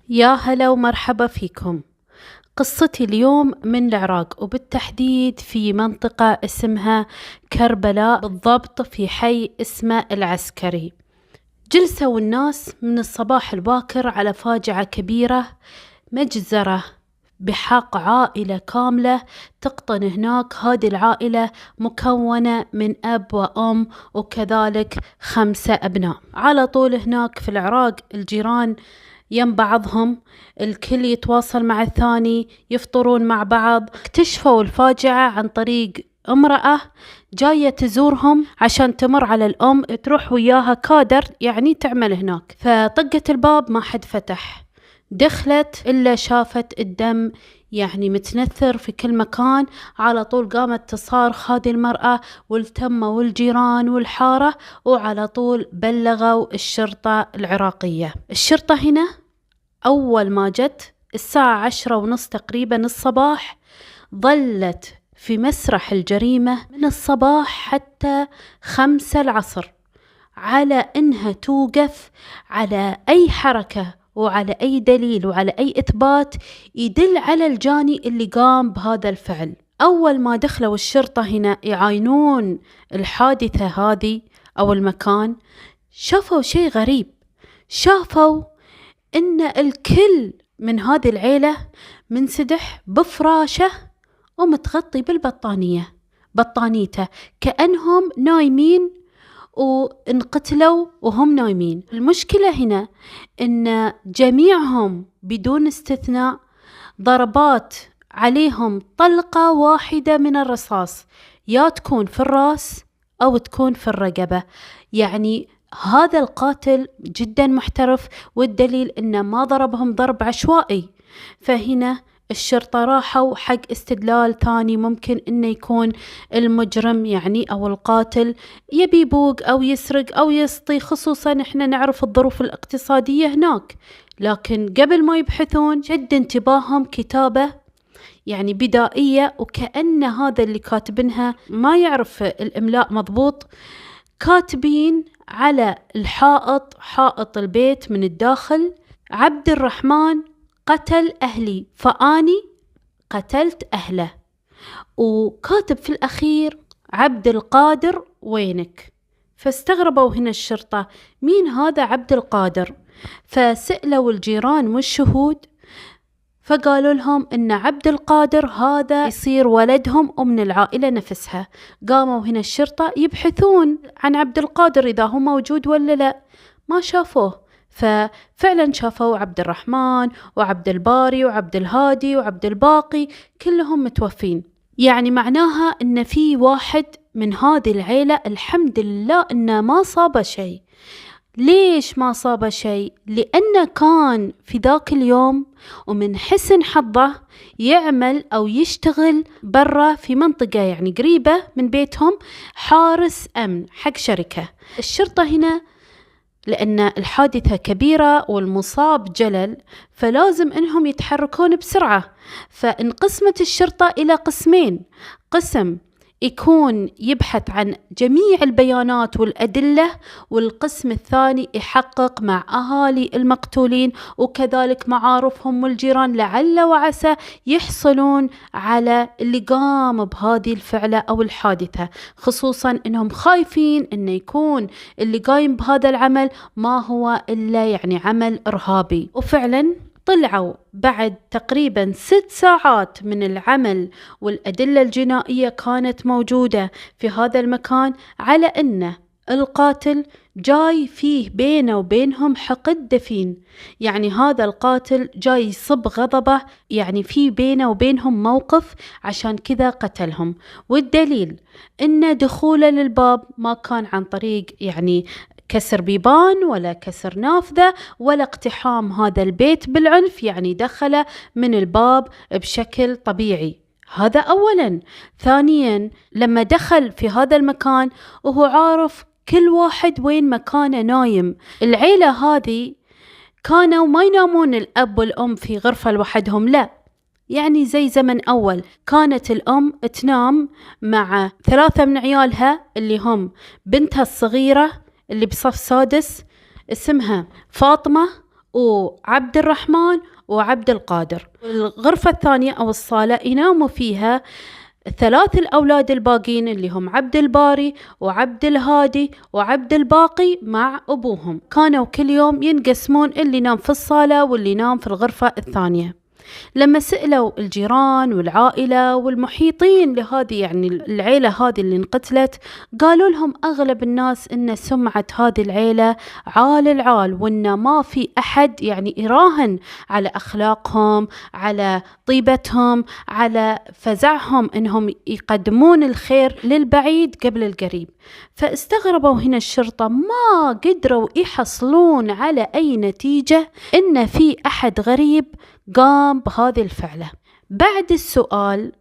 يا هلا ومرحبا فيكم. قصتي اليوم من العراق، وبالتحديد في منطقة اسمها كربلاء، بالضبط في حي اسمه العسكري. جلسوا الناس من الصباح الباكر على فاجعة كبيرة، مجزرة بحق عائلة كاملة تقطن هناك. هذه العائلة مكونة من أب وأم وكذلك 5 أبناء. على طول هناك في العراق الجيران يم بعضهم، الكل يتواصل مع الثاني، يفطرون مع بعض. اكتشفوا الفاجعة عن طريق امرأة جاية تزورهم عشان تمر على الأم، تروح وياها كادر يعني تعمل هناك. فطقت الباب، ما حد فتح. دخلت إلا شافت الدم يعني متنثر في كل مكان. على طول قامت تصارخ هذه المرأة، والتموا الجيران والحارة، وعلى طول بلغوا الشرطة العراقية. الشرطة هنا أول ما جت الساعة 10:30 تقريبا الصباح، ظلت في مسرح الجريمة من الصباح حتى 5 العصر على إنها توقف على أي حركة وعلى أي دليل وعلى أي إثبات يدل على الجاني اللي قام بهذا الفعل. أول ما دخلوا الشرطة هنا يعاينون الحادثة هذه أو المكان، شافوا شيء غريب. شافوا إن الكل من هذه العيلة منسدح بفراشه ومتغطي بالبطانية، بطانيته، كأنهم نايمين وانقتلوا وهم نايمين. المشكلة هنا إن جميعهم بدون استثناء ضربات عليهم طلقة واحدة من الرصاص، يا تكون في الرأس أو تكون في الرقبة. يعني هذا القاتل جدا محترف، والدليل إنه ما ضربهم ضرب عشوائي. فهنا الشرطة راحوا حق استدلال ثاني، ممكن إنه يكون المجرم يعني أو القاتل يبي يبوق أو يسرق أو يسطي، خصوصا إحنا نعرف الظروف الاقتصادية هناك. لكن قبل ما يبحثون شد انتباههم كتابة يعني بدائية، وكأن هذا اللي كاتبينها ما يعرف الإملاء مضبوط. كاتبين على الحائط، حائط البيت من الداخل: عبد الرحمن قتل أهلي فأني قتلت أهله. وكاتب في الأخير: عبد القادر وينك؟ فاستغربوا هنا الشرطة، مين هذا عبد القادر؟ فسألوا الجيران والشهود، فقالوا لهم إن عبد القادر هذا يصير ولدهم ومن العائلة نفسها. قاموا هنا الشرطة يبحثون عن عبد القادر إذا هو موجود ولا لا، ما شافوه. ففعلا شافوا عبد الرحمن وعبد الباري وعبد الهادي وعبد الباقي كلهم متوفين. يعني معناها إن في واحد من هذه العيلة الحمد لله إنه ما صاب شيء. ليش ما صاب شيء؟ لأنه كان في ذاك اليوم ومن حسن حظه يعمل أو يشتغل برا في منطقة يعني قريبة من بيتهم، حارس أمن حق شركة. الشرطة هنا لأن الحادثة كبيرة والمصاب جلل، فلازم إنهم يتحركون بسرعة. فانقسمت الشرطة إلى قسمين: قسم يكون يبحث عن جميع البيانات والأدلة، والقسم الثاني يحقق مع أهالي المقتولين وكذلك معارفهم والجيران، لعل وعسى يحصلون على اللي قام بهذه الفعلة أو الحادثة، خصوصا أنهم خايفين أن يكون اللي قايم بهذا العمل ما هو إلا يعني عمل إرهابي. وفعلا طلعوا بعد تقريبا 6 ساعات من العمل والأدلة الجنائية كانت موجودة في هذا المكان على أن القاتل جاي فيه بينه وبينهم حقد دفين. يعني هذا القاتل جاي يصب غضبه، يعني في بينه وبينهم موقف، عشان كذا قتلهم. والدليل أن دخوله للباب ما كان عن طريق يعني كسر بيبان ولا كسر نافذة ولا اقتحام هذا البيت بالعنف، يعني دخل من الباب بشكل طبيعي. هذا أولا. ثانيا، لما دخل في هذا المكان وهو عارف كل واحد وين مكانه نايم. العيلة هذه كانوا ما ينامون الأب والأم في غرفة لوحدهم، لا، يعني زي زمن أول كانت الأم تنام مع 3 من عيالها اللي هم بنتها الصغيرة اللي بصف سادس اسمها فاطمة، وعبد الرحمن وعبد القادر. الغرفة الثانية أو الصالة يناموا فيها 3 الأولاد الباقين اللي هم عبد الباري وعبد الهادي وعبد الباقي مع أبوهم. كانوا كل يوم ينقسمون، اللي ينام في الصالة واللي ينام في الغرفة الثانية. لما سألوا الجيران والعائلة والمحيطين لهذه يعني العيلة هذه اللي انقتلت، قالوا لهم أغلب الناس إن سمعة هذه العيلة عال العال، وإن ما في أحد يعني يراهن على أخلاقهم، على طيبتهم، على فزعهم إنهم يقدمون الخير للبعيد قبل القريب. فاستغربوا هنا الشرطة، ما قدروا يحصلون على أي نتيجة إن في أحد غريب قام بهذه الفعلة. بعد السؤال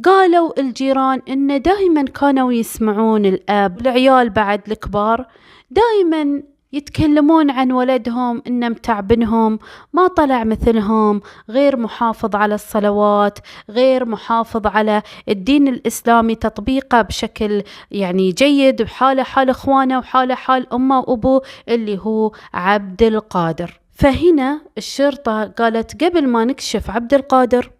قالوا الجيران إن دائما كانوا يسمعون الأب العيال بعد الكبار دائما يتكلمون عن ولدهم إنه متعبنهم، ما طلع مثلهم، غير محافظ على الصلوات، غير محافظ على الدين الإسلامي تطبيقه بشكل يعني جيد، وحاله حال إخوانه وحاله حال أمه وأبوه اللي هو عبد القادر. فهنا الشرطة قالت قبل ما نكشف عبد القادر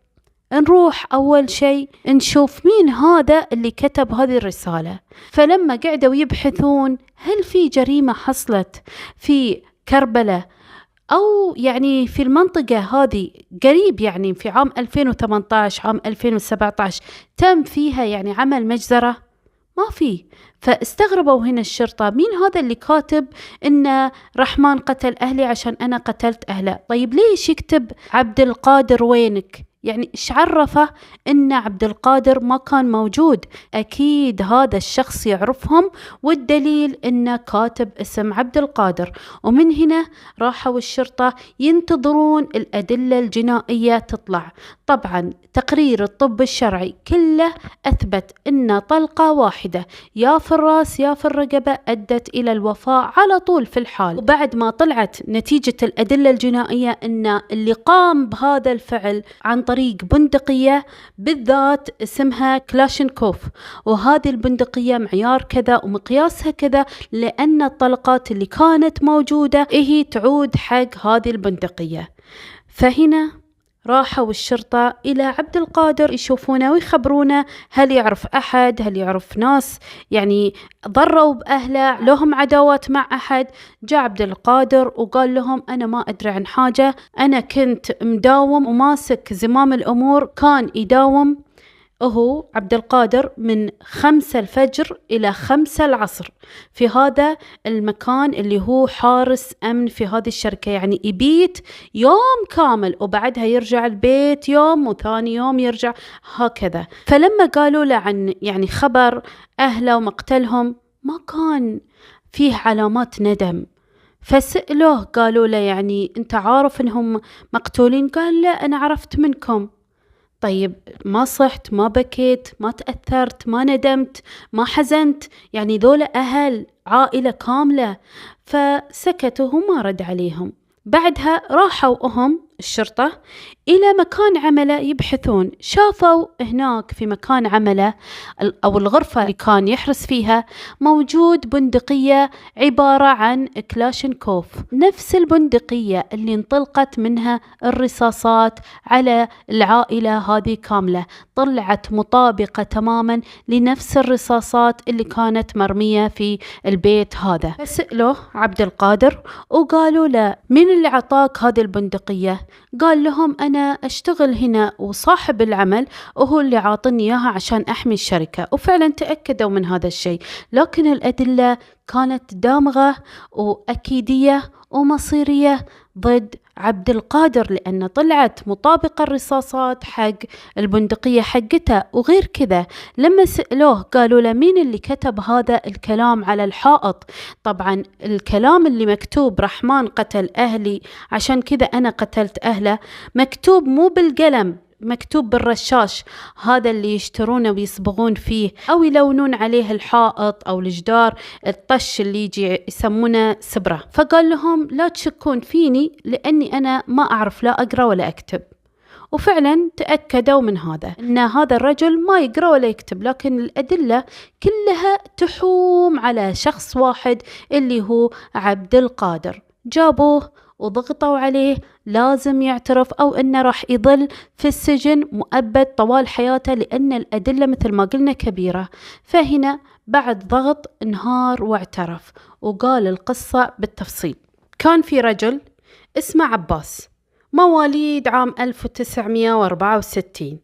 نروح أول شيء نشوف مين هذا اللي كتب هذه الرسالة. فلما قعدوا يبحثون هل في جريمة حصلت في كربلاء أو يعني في المنطقة هذه قريب، يعني في عام 2018 عام 2017 تم فيها يعني عمل مجزرة، ما في. فاستغربوا هنا الشرطة، مين هذا اللي كاتب إن رحمن قتل أهلي عشان أنا قتلت أهله؟ طيب ليش يكتب عبد القادر وينك؟ يعني إيش عرفه إن عبد القادر ما كان موجود؟ أكيد هذا الشخص يعرفهم، والدليل إنه كاتب اسم عبد القادر. ومن هنا راحوا الشرطة ينتظرون الأدلة الجنائية تطلع. طبعا تقرير الطب الشرعي كله أثبت إن طلقة واحدة يا في الرأس يا في الرقبة أدت إلى الوفاة على طول في الحال. وبعد ما طلعت نتيجة الأدلة الجنائية إن اللي قام بهذا الفعل عن طريق بندقية بالذات اسمها كلاشينكوف، وهذه البندقية معيار كذا ومقياسها كذا، لأن الطلقات اللي كانت موجودة هي تعود حق هذه البندقية. فهنا راحوا الشرطة إلى عبد القادر يشوفونه ويخبرونه هل يعرف أحد، هل يعرف ناس يعني ضروا بأهله، لهم عداوات مع أحد. جاء عبد القادر وقال لهم أنا ما أدري عن حاجة، أنا كنت مداوم وماسك زمام الأمور. كان يداوم هو عبد القادر من 5 الفجر إلى 5 العصر في هذا المكان اللي هو حارس أمن في هذه الشركة، يعني يبيت يوم كامل وبعدها يرجع البيت يوم وثاني يوم يرجع هكذا. فلما قالوا له عن يعني خبر أهله ومقتلهم ما كان فيه علامات ندم. فسألوه قالوا له يعني أنت عارف أنهم مقتولين؟ قال لا أنا عرفت منكم. طيب ما صحت، ما بكيت، ما تأثرت، ما ندمت، ما حزنت؟ يعني ذولا أهل عائلة كاملة. فسكتوا وما رد عليهم. بعدها راحوا الشرطة إلى مكان عمله يبحثون. شافوا هناك في مكان عمله أو الغرفة اللي كان يحرس فيها موجود بندقية عبارة عن كلاشينكوف، نفس البندقية اللي انطلقت منها الرصاصات على العائلة هذه كاملة، طلعت مطابقة تماما لنفس الرصاصات اللي كانت مرمية في البيت هذا. فسألوه عبد القادر وقالوا له من اللي عطاك هذه البندقية؟ قال لهم أنا أشتغل هنا وصاحب العمل وهو اللي عاطني إياها عشان أحمي الشركة. وفعلا تأكدوا من هذا الشيء، لكن الأدلة كانت دامغة وأكيدية ومصيرية ضد عبد القادر، لأن طلعت مطابقة الرصاصات حق البندقية حقته. وغير كذا لما سألوه قالوا له مين اللي كتب هذا الكلام على الحائط؟ طبعا الكلام اللي مكتوب رحمن قتل أهلي عشان كذا أنا قتلت أهله مكتوب مو بالقلم، مكتوب بالرشاش هذا اللي يشترونه ويصبغون فيه أو يلونون عليه الحائط أو الجدار، الطش اللي يجي يسمونه سبرة. فقال لهم لا تشكون فيني لأني أنا ما أعرف لا أقرأ ولا أكتب. وفعلا تأكدوا من هذا، أن هذا الرجل ما يقرأ ولا يكتب، لكن الأدلة كلها تحوم على شخص واحد اللي هو عبد القادر. جابوه وضغطوا عليه لازم يعترف أو أنه راح يظل في السجن مؤبد طوال حياته، لأن الأدلة مثل ما قلنا كبيرة. فهنا بعد ضغط انهار واعترف وقال القصة بالتفصيل. كان في رجل اسمه عباس، مواليد عام 1964،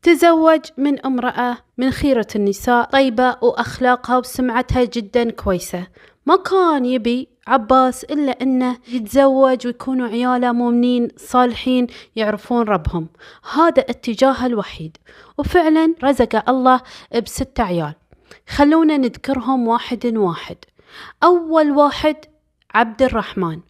تزوج من امرأة من خيرة النساء، طيبة وأخلاقها وسمعتها جدا كويسة. ما كان يبي عباس إلا أنه يتزوج ويكونوا عياله مؤمنين صالحين يعرفون ربهم، هذا اتجاهه الوحيد. وفعلا رزق الله ب6 عيال. خلونا نذكرهم واحد واحد. أول واحد عبد الرحمن،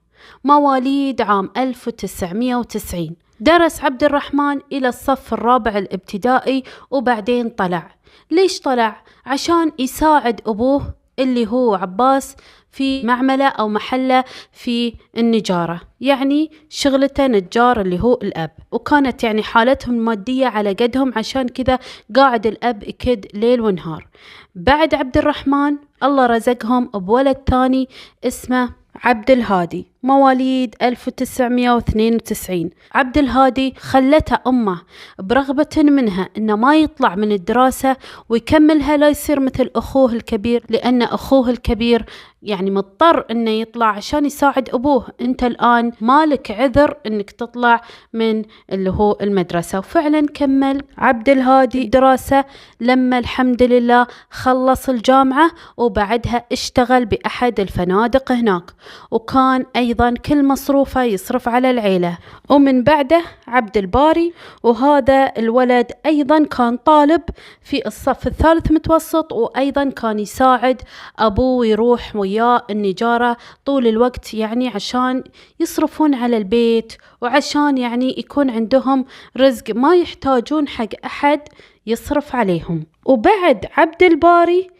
مواليد عام 1990. درس عبد الرحمن إلى الصف الرابع الابتدائي وبعدين طلع. ليش طلع؟ عشان يساعد أبوه اللي هو عباس في معملة أو محلة في النجارة، يعني شغلته نجار اللي هو الأب، وكانت يعني حالتهم المادية على قدهم، عشان كذا قاعد الأب يكد ليل ونهار. بعد عبد الرحمن الله رزقهم بولد ثاني اسمه عبد الهادي، مواليد 1992. عبد الهادي خلته أمه برغبة منها إنه ما يطلع من الدراسة ويكملها، لا يصير مثل أخوه الكبير، لأن أخوه الكبير يعني مضطر إنه يطلع عشان يساعد أبوه. أنت الآن مالك عذر إنك تطلع من اللي هو المدرسة. وفعلا كمل عبد الهادي الدراسة لما الحمد لله خلص الجامعة، وبعدها اشتغل بأحد الفنادق هناك، وكان أيضا كل مصروفه يصرف على العيلة. ومن بعده عبد الباري، وهذا الولد أيضا كان طالب في الصف الثالث متوسط، وأيضا كان يساعد أبوه يروح وياه النجارة طول الوقت، يعني عشان يصرفون على البيت وعشان يعني يكون عندهم رزق، ما يحتاجون حق أحد يصرف عليهم. وبعد عبد الباري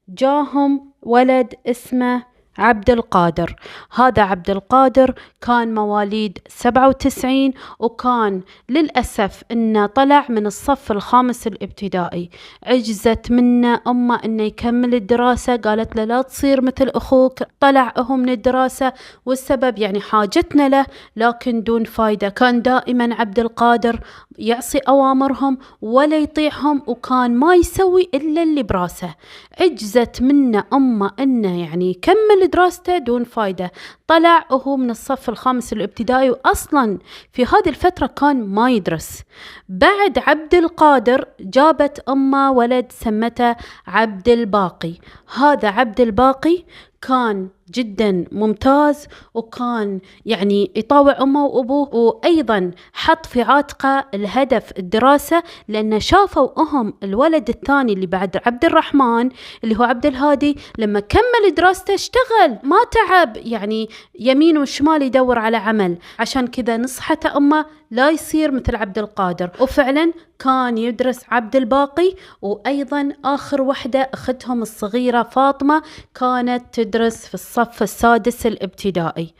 جاهم ولد اسمه عبد القادر. هذا عبد القادر كان مواليد 97، وكان للأسف إنه طلع من الصف الخامس الابتدائي. عجزت منه أمه إنه يكمل الدراسة، قالت له لا تصير مثل أخوك، طلعه من الدراسة، والسبب يعني حاجتنا له، لكن دون فايدة. كان دائما عبد القادر يعصي أوامرهم ولا يطيعهم، وكان ما يسوي إلا اللي براسه. عجزت منه أمه إنه يعني يكمل دراسته دون فايدة، طلع وهو من الصف الخامس الابتدائي، وأصلا في هذه الفترة كان ما يدرس. بعد عبد القادر جابت أمه ولد سمته عبد الباقي. هذا عبد الباقي كان جدا ممتاز، وكان يعني يطاوع أمه وأبوه، وأيضا حط في عاتقه الهدف الدراسة، لأن شافوا أهم الولد الثاني اللي بعد عبد الرحمن اللي هو عبد الهادي لما كمل دراسته اشتغل، ما تعب يعني يمين وشمال يدور على عمل، عشان كذا نصحت أمه لا يصير مثل عبد القادر. وفعلا كان يدرس عبد الباقي، وأيضا آخر وحدة أختهم الصغيرة فاطمة كانت تدرس في الصف السادس الابتدائي.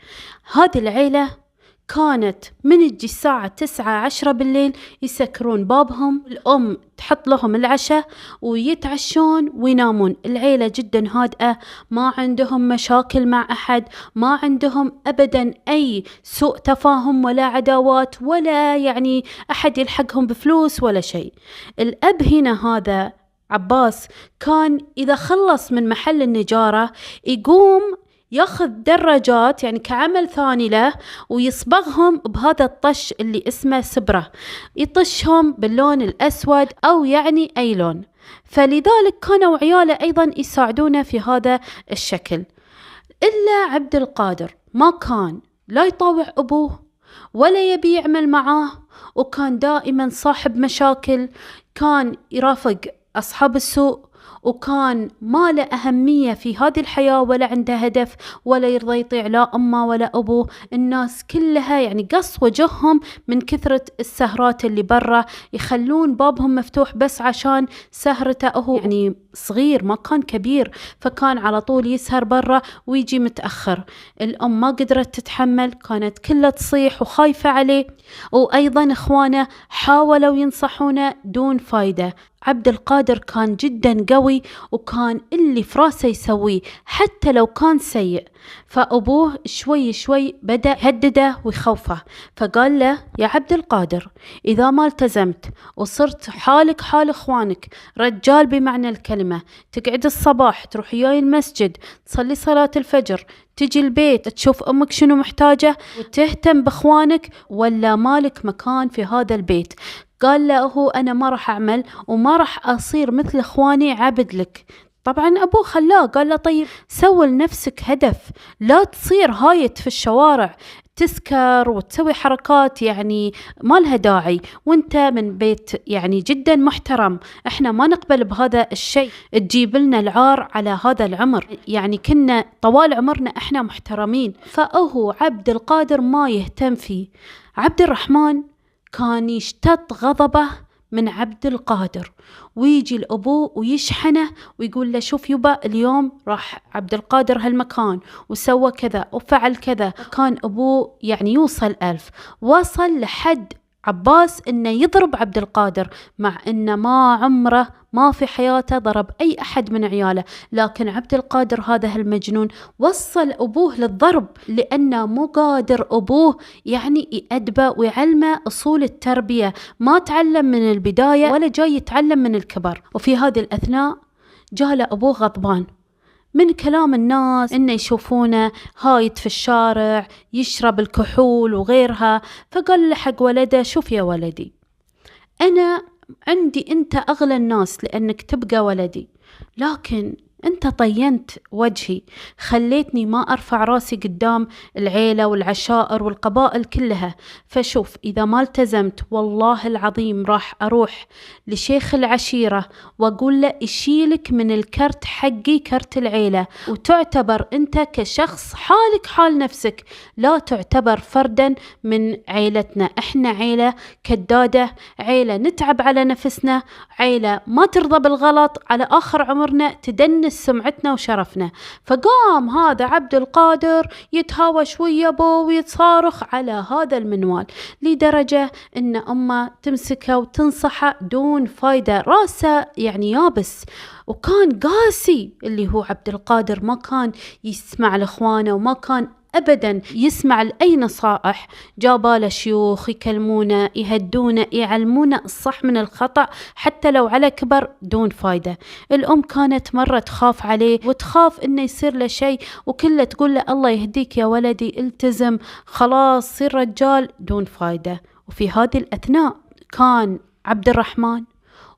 هذه العيلة كانت من تجي الساعة 9-10 بالليل يسكرون بابهم، الأم تحط لهم العشاء ويتعشون وينامون. العيلة جدا هادئة، ما عندهم مشاكل مع أحد، ما عندهم أبدا أي سوء تفاهم ولا عداوات، ولا يعني أحد يلحقهم بفلوس ولا شيء. الأب هنا هذا عباس كان إذا خلص من محل النجارة يقوم ياخذ دراجات يعني كعمل ثاني له، ويصبغهم بهذا الطش اللي اسمه سبرة، يطشهم باللون الأسود أو يعني أي لون. فلذلك كانوا عياله أيضا يساعدونه في هذا الشكل. إلا عبد القادر ما كان لا يطاوع أبوه ولا يبي يعمل معاه، وكان دائما صاحب مشاكل، كان يرافق أصحاب السوء، وكان ما له أهمية في هذه الحياة ولا عنده هدف، ولا يرضى يطيع لا أمه ولا أبوه. الناس كلها يعني قص وجههم من كثرة السهرات اللي برا، يخلون بابهم مفتوح بس عشان سهرته. هو يعني صغير ما كان كبير، فكان على طول يسهر برا ويجي متأخر. الأم ما قدرت تتحمل، كانت كلها تصيح وخايفة عليه، وأيضا إخوانه حاولوا ينصحونه دون فايدة. عبد القادر كان جدا قوي، وكان اللي في راسه يسويه حتى لو كان سيء. فأبوه شوي شوي بدأ يهدده ويخوفه، فقال له: يا عبد القادر، إذا ما التزمت وصرت حالك حال إخوانك، رجال بمعنى الكلمة، تقعد الصباح تروح وياي المسجد، تصلي صلاة الفجر، تجي البيت تشوف أمك شنو محتاجة وتهتم بإخوانك، ولا مالك مكان في هذا البيت. قال له: أنا ما راح أعمل وما راح أصير مثل إخواني عبد لك. طبعا أبوه خلاه، قال له: طيب سوي لنفسك هدف، لا تصير هايت في الشوارع تسكر وتسوي حركات يعني ما لها داعي، وانت من بيت يعني جدا محترم، احنا ما نقبل بهذا الشيء، تجيب لنا العار على هذا العمر، يعني كنا طوال عمرنا احنا محترمين. فأهو عبد القادر ما يهتم فيه. عبد الرحمن كان يشتد غضبه من عبد القادر، ويجي لأبوه ويشحنه ويقول له: شوف يبا، اليوم راح عبد القادر هالمكان وسوى كذا وفعل كذا. كان أبوه يعني يوصل 1000، وصل لحد عباس إنه يضرب عبد القادر، مع إنه ما في حياته ضرب أي أحد من عياله، لكن عبد القادر هذا هالمجنون وصل أبوه للضرب، لأنه مو قادر أبوه يعني يأدبه ويعلمه أصول التربية، ما تعلم من البداية ولا جاي يتعلم من الكبر. وفي هذه الأثناء جاله أبوه غضبان من كلام الناس، إنه يشوفونه هايت في الشارع يشرب الكحول وغيرها. فقال له حق ولده: شوف يا ولدي، أنا عندي أنت أغلى الناس لأنك تبقى ولدي، لكن أنت طينت وجهي، خليتني ما أرفع راسي قدام العيلة والعشائر والقبائل كلها. فشوف، إذا ما التزمت والله العظيم راح أروح لشيخ العشيرة وأقول له يشيلك من الكرت حقي، كرت العيلة، وتعتبر أنت كشخص حالك حال نفسك، لا تعتبر فردا من عيلتنا. إحنا عيلة كدادة، عيلة نتعب على نفسنا، عيلة ما ترضى بالغلط، على آخر عمرنا تدنس سمعتنا وشرفنا. فقام هذا عبد القادر يتهاوش ويا أبوه ويتصارخ على هذا المنوال، لدرجة إن أمه تمسكه وتنصحه دون فايدة، راسه يعني يابس. وكان قاسي اللي هو عبد القادر، ما كان يسمع لإخوانه وما كان أبدا يسمع لأي نصائح. جاباله شيوخ يكلمونه يهدونه يعلمونه الصح من الخطأ، حتى لو على كبر دون فايدة. الأم كانت مرة تخاف عليه وتخاف إنه يصير له شيء، وكله تقول له: الله يهديك يا ولدي، التزم خلاص صير رجال، دون فايدة. وفي هذه الأثناء كان عبد الرحمن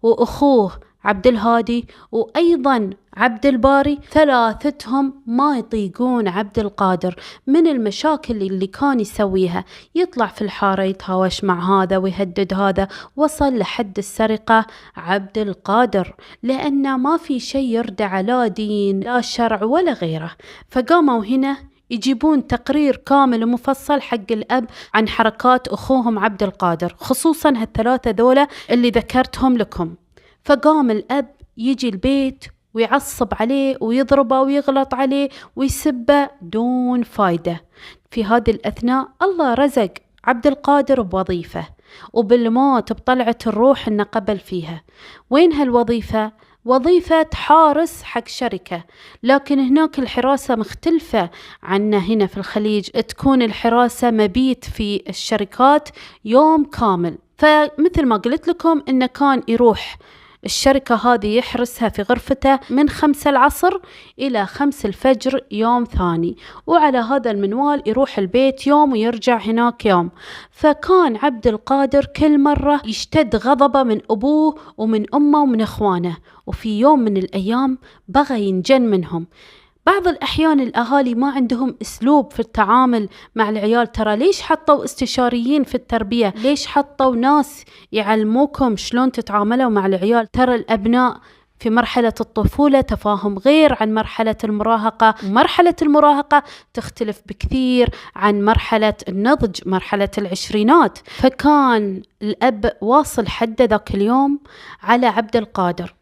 وأخوه عبد الهادي وأيضا عبد الباري، ثلاثتهم ما يطيقون عبد القادر من المشاكل اللي كان يسويها. يطلع في الحارة يتهاوش مع هذا ويهدد هذا، وصل لحد السرقة عبد القادر، لأنه ما في شيء يردع لا دين لا شرع ولا غيره. فقاموا هنا يجيبون تقرير كامل ومفصل حق الأب عن حركات أخوهم عبد القادر، خصوصا هالثلاثة ذولا اللي ذكرتهم لكم. فقام الأب يجي البيت ويعصب عليه ويضربه ويغلط عليه ويسبه دون فايدة. في هذه الأثناء الله رزق عبد القادر بوظيفة، وبالموت بطلعة الروح إنه قبل فيها. وين هالوظيفة؟ وظيفة حارس حق شركة، لكن هناك الحراسة مختلفة عنا هنا في الخليج، تكون الحراسة مبيت في الشركات يوم كامل. فمثل ما قلت لكم إنه كان يروح الشركة هذه يحرسها في غرفته من 5 العصر إلى 5 الفجر يوم ثاني، وعلى هذا المنوال يروح البيت يوم ويرجع هناك يوم. فكان عبد القادر كل مرة يشتد غضبه من أبوه ومن أمه ومن إخوانه، وفي يوم من الأيام بغى ينجن منهم. بعض الأحيان الأهالي ما عندهم أسلوب في التعامل مع العيال. ترى ليش حطوا استشاريين في التربية؟ ليش حطوا ناس يعلموكم شلون تتعاملوا مع العيال؟ ترى الأبناء في مرحلة الطفولة تفاهم غير عن مرحلة المراهقة، مرحلة المراهقة تختلف بكثير عن مرحلة النضج، مرحلة العشرينات. فكان الأب واصل حد ذاك اليوم على عبد القادر،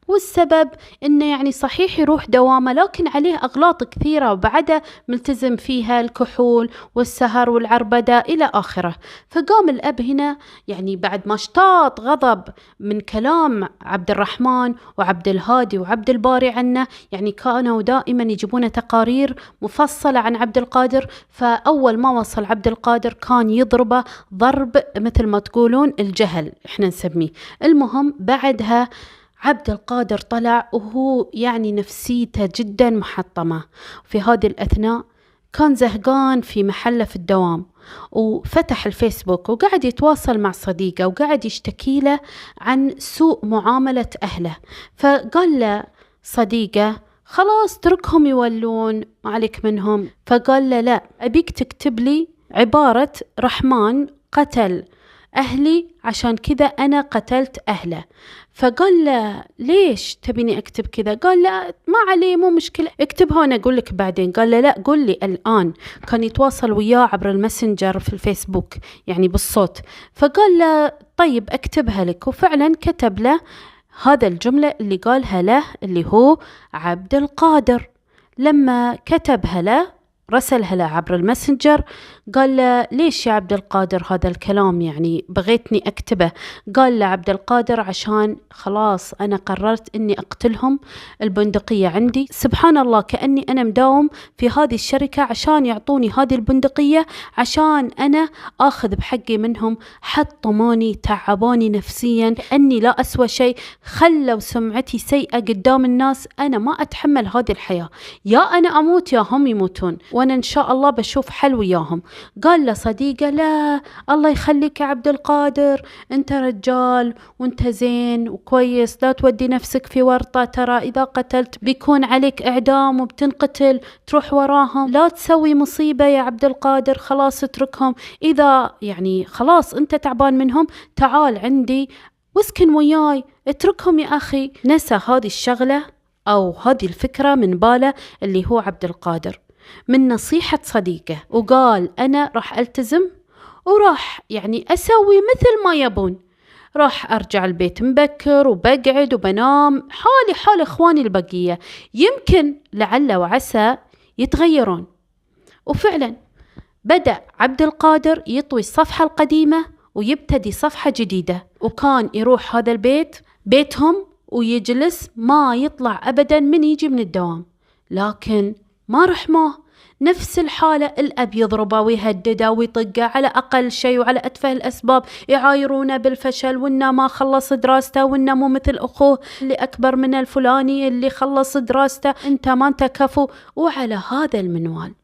والسبب إنه يعني صحيح يروح دوامه لكن عليه أغلاط كثيرة وبعدها ملتزم فيها، الكحول والسهر والعربدة إلى آخره. فقام الأب هنا يعني بعد ما اشتاط غضب من كلام عبد الرحمن وعبد الهادي وعبد الباري عنه، يعني كانوا دائما يجيبون تقارير مفصلة عن عبد القادر. فأول ما وصل عبد القادر كان يضربه ضرب مثل ما تقولون الجهل احنا نسميه. المهم بعدها عبد القادر طلع وهو يعني نفسيته جدا محطمة. في هذه الأثناء كان زهقان في محله في الدوام، وفتح الفيسبوك وقاعد يتواصل مع صديقه وقاعد يشتكي له عن سوء معاملة أهله. فقال له صديقه خلاص تركهم يولون، ما عليك منهم. فقال له لا، أبيك تكتب لي عبارة رحمن قتل أهلي عشان كذا أنا قتلت أهله. فقال له ليش تبيني أكتب كذا؟ قال له ما عليه، مو مشكلة، اكتبها وأنا أقول لك بعدين. قال له لا، قل لي الآن. كان يتواصل وياه عبر الماسنجر في الفيسبوك يعني بالصوت. فقال له طيب أكتبها لك، وفعلا كتب له هذا الجملة اللي قالها له اللي هو عبد القادر. لما كتبها له رسلها له عبر الماسنجر قال له ليش يا عبد القادر هذا الكلام، يعني بغيتني أكتبه؟ قال له عبد القادر عشان خلاص أنا قررت أني أقتلهم، البندقية عندي، سبحان الله كأني أنا مداوم في هذه الشركة عشان يعطوني هذه البندقية عشان أنا أخذ بحقي منهم. حطموني، تعبوني نفسيا، كأني لا أسوى شيء، خلوا سمعتي سيئة قدام الناس. أنا ما أتحمل هذه الحياة، يا أنا أموت يا هم يموتون، وأنا إن شاء الله بشوف حل وياهم. قال له صديقه لا الله يخليك يا عبد القادر، أنت رجال وأنت زين وكويس، لا تودي نفسك في ورطة، ترى إذا قتلت بيكون عليك إعدام وبتنقتل، تروح وراهم، لا تسوي مصيبة يا عبد القادر، خلاص اتركهم، إذا يعني خلاص أنت تعبان منهم تعال عندي واسكن وياي، اتركهم يا أخي. نسى هذه الشغلة أو هذه الفكرة من باله اللي هو عبد القادر من نصيحة صديقه، وقال أنا راح ألتزم وراح يعني أسوي مثل ما يبون، راح أرجع البيت مبكر وبقعد وبنام حالي حال إخواني البقية، يمكن لعل وعسى يتغيرون. وفعلا بدأ عبد القادر يطوي الصفحة القديمة ويبتدي صفحة جديدة، وكان يروح هذا البيت بيتهم ويجلس ما يطلع أبدا من يجي من الدوام. لكن ما رحمه، نفس الحالة، الأب يضربه ويهدده ويطقه على أقل شيء وعلى أتفه الأسباب، يعايرونه بالفشل وإنه ما خلص دراسته وإنه مو مثل أخوه اللي أكبر من الفلاني اللي خلص دراسته، أنت ما أنت كفو. وعلى هذا المنوال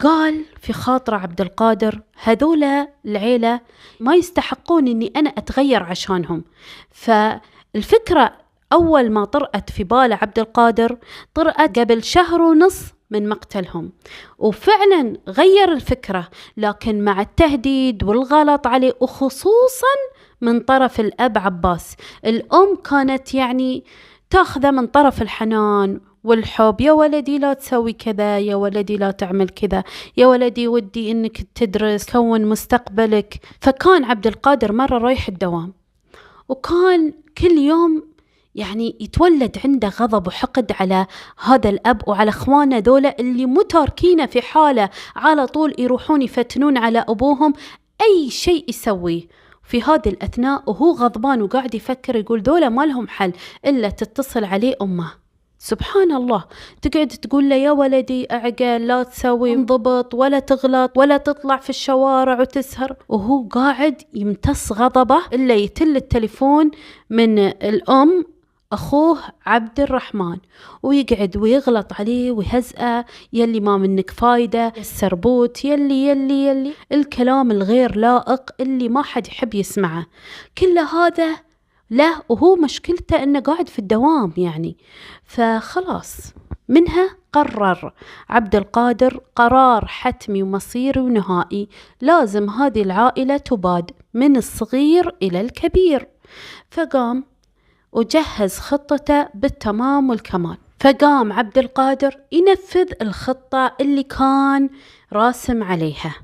قال في خاطر عبد القادر هذولا العيلة ما يستحقون أني أنا أتغير عشانهم. فالفكرة أول ما طرأت في بال عبد القادر طرأت قبل شهر ونص من مقتلهم، وفعلا غير الفكرة، لكن مع التهديد والغلط عليه، وخصوصا من طرف الأب عباس. الأم كانت يعني تاخذه من طرف الحنان والحب، يا ولدي لا تسوي كذا، يا ولدي لا تعمل كذا، يا ولدي ودي انك تدرس كون مستقبلك. فكان عبد القادر مرة رايح الدوام، وكان كل يوم يعني يتولد عنده غضب وحقد على هذا الأب وعلى اخوانه ذولا اللي متاركينه في حاله، على طول يروحون يفتنون على أبوهم أي شيء يسويه. في هذه الأثناء وهو غضبان وقاعد يفكر يقول ذولا ما لهم حل إلا تتصل عليه أمه. سبحان الله، تقعد تقول له يا ولدي أعقل، لا تسوي، انضبط، ولا تغلط، ولا تطلع في الشوارع وتسهر، وهو قاعد يمتص غضبه إلا يتل التليفون من الأم أخوه عبد الرحمن، ويقعد ويغلط عليه ويهزأه، يلي ما منك فايدة، السربوت، يلي يلي يلي الكلام الغير لائق اللي ما حد يحب يسمعه. كل هذا له وهو مشكلته أنه قاعد في الدوام يعني. فخلاص منها قرر عبد القادر قرار حتمي ومصيري ونهائي، لازم هذه العائلة تباد من الصغير إلى الكبير. فقام وجهز خطته بالتمام والكمال. فقام عبد القادر ينفذ الخطة اللي كان راسم عليها.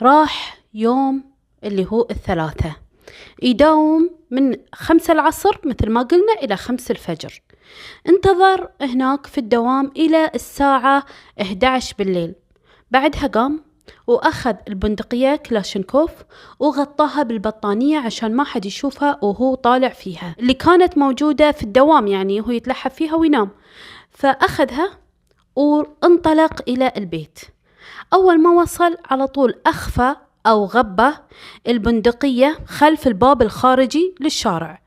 راح يوم اللي هو الثلاثة يداوم من 5 العصر مثل ما قلنا إلى 5 الفجر. انتظر هناك في الدوام إلى الساعة 11 بالليل. بعدها قام وأخذ البندقية كلاشينكوف وغطاها بالبطانية عشان ما حد يشوفها وهو طالع فيها، اللي كانت موجودة في الدوام يعني وهو يتلحف فيها وينام. فأخذها وانطلق إلى البيت. أول ما وصل على طول أخفى أو غبى البندقية خلف الباب الخارجي للشارع،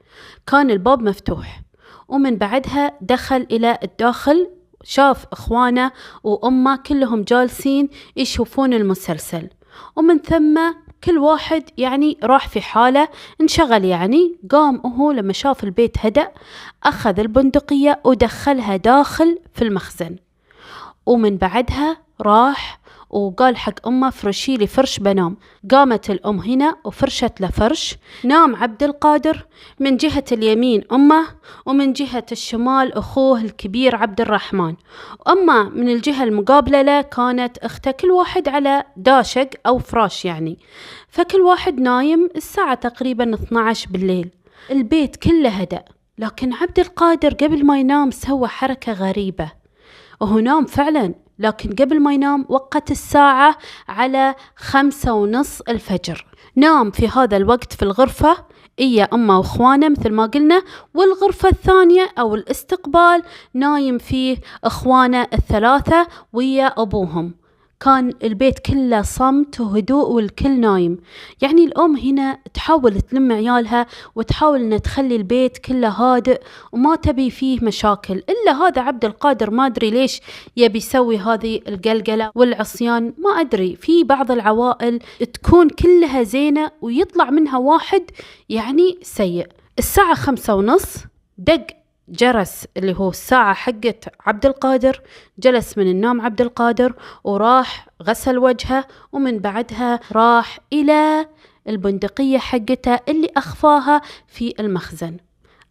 كان الباب مفتوح. ومن بعدها دخل إلى الداخل، شاف إخوانه وأمه كلهم جالسين يشوفون المسلسل، ومن ثم كل واحد يعني راح في حاله انشغل. يعني قام وهو لما شاف البيت هدأ أخذ البندقية ودخلها داخل في المخزن، ومن بعدها راح وقال حق أمه فرشي لي فرش بنام. قامت الأم هنا وفرشت له فرش. نام عبد القادر من جهة اليمين أمه، ومن جهة الشمال أخوه الكبير عبد الرحمن. أما من الجهة المقابلة له كانت أخته، كل واحد على داشق أو فراش يعني. فكل واحد نايم الساعة تقريبا 12 بالليل. البيت كله هدأ، لكن عبد القادر قبل ما ينام سوى حركة غريبة، وهو نام فعلا، لكن قبل ما ينام وقت الساعة على 5:30 الفجر. نام في هذا الوقت في الغرفة إيا أمه وإخوانه مثل ما قلنا، والغرفة الثانية أو الاستقبال نايم فيه إخوانه الثلاثة ويا أبوهم. كان البيت كله صمت وهدوء والكل نايم. يعني الأم هنا تحاول تلم عيالها وتحاول أن تخلي البيت كله هادئ وما تبي فيه مشاكل. إلا هذا عبد القادر ما أدري ليش يبي يسوي هذه القلقلة والعصيان، ما أدري. في بعض العوائل تكون كلها زينة ويطلع منها واحد يعني سيء. الساعة 5:30 دق جرس اللي هو الساعة حقت عبد القادر. جلس من النوم عبد القادر وراح غسل وجهه، ومن بعدها راح إلى البندقية حقته اللي أخفاها في المخزن.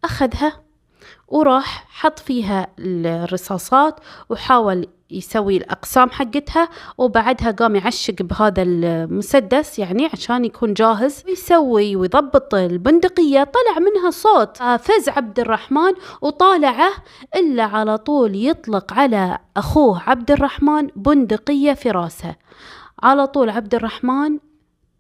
أخذها وراح حط فيها الرصاصات وحاول يسوي الأقسام حقتها، وبعدها قام يعشق بهذا المسدس يعني عشان يكون جاهز ويسوي ويضبط البندقية. طلع منها صوت، فز عبد الرحمن وطالعه، إلا على طول يطلق على أخوه عبد الرحمن بندقية في راسه. على طول عبد الرحمن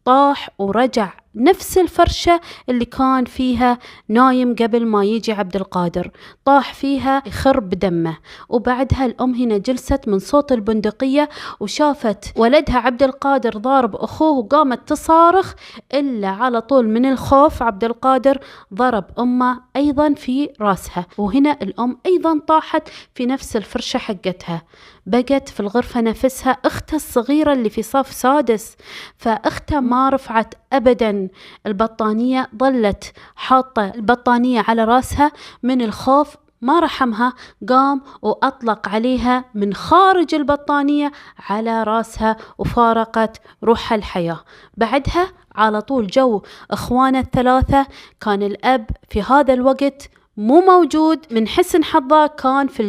طاح ورجع نفس الفرشة اللي كان فيها نايم قبل ما يجي عبد القادر، طاح فيها يخر بدمه. وبعدها الأم هنا جلست من صوت البندقية وشافت ولدها عبد القادر ضارب أخوه وقامت تصارخ، إلا على طول من الخوف عبد القادر ضرب أمه أيضا في راسها، وهنا الأم أيضا طاحت في نفس الفرشة حقتها. بقت في الغرفة نفسها أختها الصغيرة اللي في صف سادس، فأختها ما رفعت أبدا البطانية، ظلت حاطة البطانية على راسها من الخوف. ما رحمها، قام وأطلق عليها من خارج البطانية على راسها وفارقت روحها الحياة. بعدها على طول جو إخوانه الثلاثة. كان الأب في هذا الوقت مو موجود، من حسن حظه كان في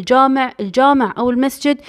الجامع أو المسجد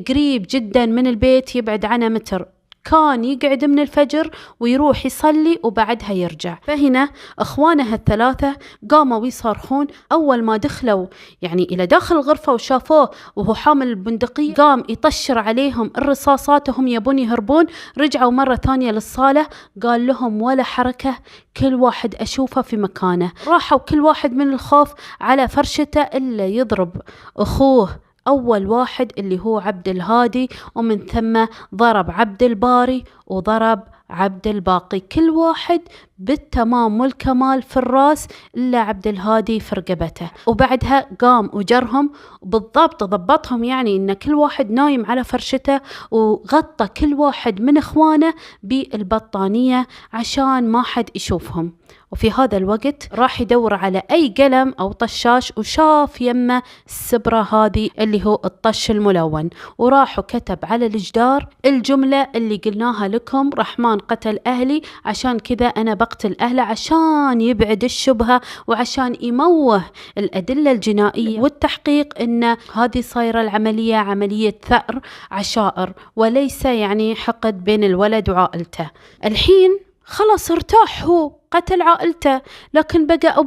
قريب جدا من البيت، يبعد عنه متر. كان يقعد من الفجر ويروح يصلي وبعدها يرجع. فهنا إخوانها الثلاثة قاموا يصرخون. أول ما دخلوا يعني إلى داخل الغرفة وشافوه وهو حامل البندقية، قام يطشر عليهم الرصاصات وهم يبون يهربون. رجعوا مرة ثانية للصالة، قال لهم ولا حركة، كل واحد أشوفه في مكانه. راحوا كل واحد من الخوف على فرشته إلا يضرب أخوه أول واحد اللي هو عبد الهادي، ومن ثم ضرب عبد الباري وضرب عبد الباقي، كل واحد بالتمام والكمال في الراس، إلا عبد الهادي في رقبته. وبعدها قام وجرهم بالضبط، ضبطهم يعني إن كل واحد نايم على فرشته، وغطى كل واحد من إخوانه بالبطانية عشان ما حد يشوفهم. وفي هذا الوقت راح يدور على أي قلم أو طشاش، وشاف يمه السبرة هذه اللي هو الطش الملون، وراح وكتب على الجدار الجملة اللي قلناها لكم: رحمن قتل أهلي، عشان كذا أنا بقتل أهله، عشان يبعد الشبهة وعشان يموه الأدلة الجنائية والتحقيق إن هذه صايرة العملية عملية ثأر عشائر وليس يعني حقد بين الولد وعائلته. الحين خلاص ارتاح، هو قتل عائلته، لكن بقى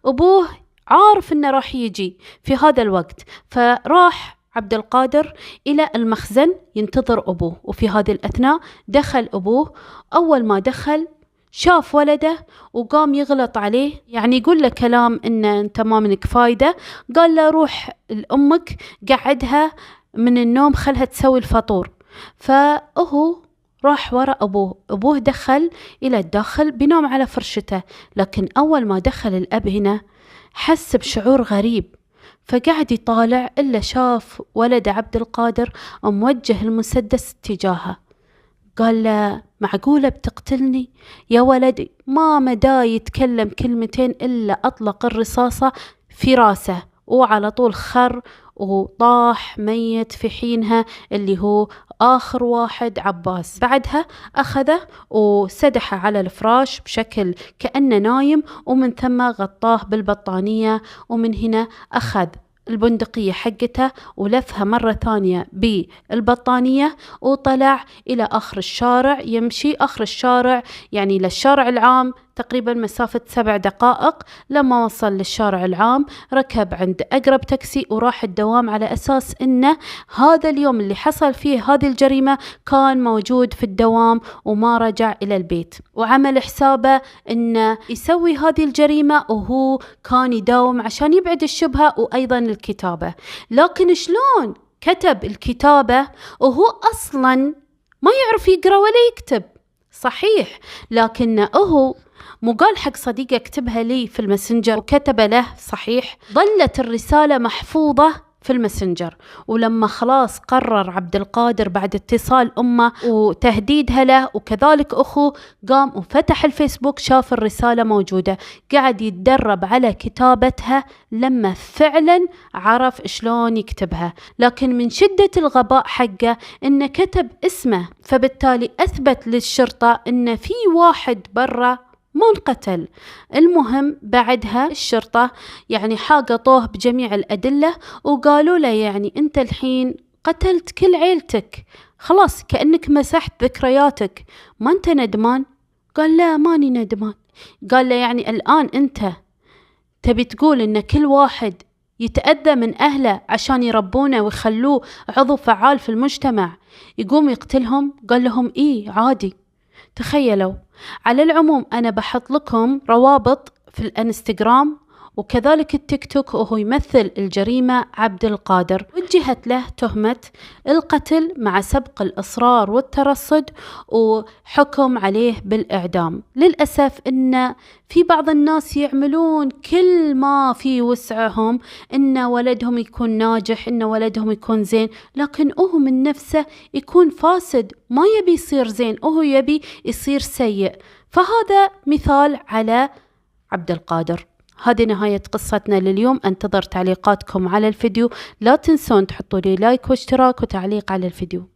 أبوه عارف إنه راح يجي في هذا الوقت، فراح عبد القادر إلى المخزن ينتظر أبوه. وفي هذه الأثناء دخل أبوه. أول ما دخل شاف ولده وقام يغلط عليه، يعني يقول له كلام إن أنت ما منك فايدة. قال له روح لأمك قعدها من النوم، خلها تسوي الفطور. فهو راح وراء أبوه دخل إلى الداخل بينام على فرشته، لكن أول ما دخل الأب هنا حس بشعور غريب، فقعد يطالع إلا شاف ولد عبد القادر موجه المسدس تجاهه. قال له معقولة بتقتلني يا ولدي؟ ما مدى يتكلم كلمتين إلا أطلق الرصاصة في راسه، وعلى طول خر وطاح ميت في حينها، اللي هو آخر واحد عباس. بعدها أخذه وسدحه على الفراش بشكل كأنه نايم، ومن ثم غطاه بالبطانية، ومن هنا أخذ البندقية حقته ولفها مرة ثانية بالبطانية، وطلع إلى آخر الشارع يمشي. آخر الشارع يعني للشارع العام تقريبا مسافة 7 دقائق. لما وصل للشارع العام ركب عند أقرب تاكسي وراح الدوام، على أساس إنه هذا اليوم اللي حصل فيه هذه الجريمة كان موجود في الدوام وما رجع إلى البيت، وعمل حسابه إنه يسوي هذه الجريمة وهو كان يداوم عشان يبعد الشبهة وأيضا الكتابة. لكن شلون كتب الكتابة وهو أصلا ما يعرف يقرأ ولا يكتب؟ صحيح، لكن هو مو قال حق صديقه اكتبها لي في الماسنجر وكتب له، صحيح، ظلت الرسالة محفوظة في الماسنجر. ولما خلاص قرر عبد القادر بعد اتصال أمه وتهديدها له وكذلك أخوه، قام وفتح الفيسبوك، شاف الرسالة موجودة، قاعد يتدرب على كتابتها لما فعلا عرف شلون يكتبها. لكن من شدة الغباء حقه إنه كتب اسمه، فبالتالي أثبت للشرطة إن في واحد برا ما انقتل. المهم بعدها الشرطة يعني حاقطوه بجميع الأدلة، وقالوا له يعني أنت الحين قتلت كل عيلتك، خلاص كأنك مسحت ذكرياتك، ما أنت ندمان؟ قال لا ماني ندمان. قال له يعني الآن أنت تبي تقول إن كل واحد يتأذى من أهله عشان يربونه ويخلوه عضو فعال في المجتمع يقوم يقتلهم؟ قال لهم إيه عادي. تخيلوا. على العموم أنا بحط لكم روابط في الانستغرام وكذلك التيك توك، وهو يمثل الجريمة عبد القادر. وجهت له تهمة القتل مع سبق الإصرار والترصد، وحكم عليه بالإعدام. للأسف إن في بعض الناس يعملون كل ما في وسعهم إن ولدهم يكون ناجح، إن ولدهم يكون زين، لكن هو من نفسه يكون فاسد، ما يبي يصير زين، هو يبي يصير سيء. فهذا مثال على عبد القادر. هذه نهاية قصتنا لليوم. انتظر تعليقاتكم على الفيديو، لا تنسون تحطوا لي لايك واشتراك وتعليق على الفيديو.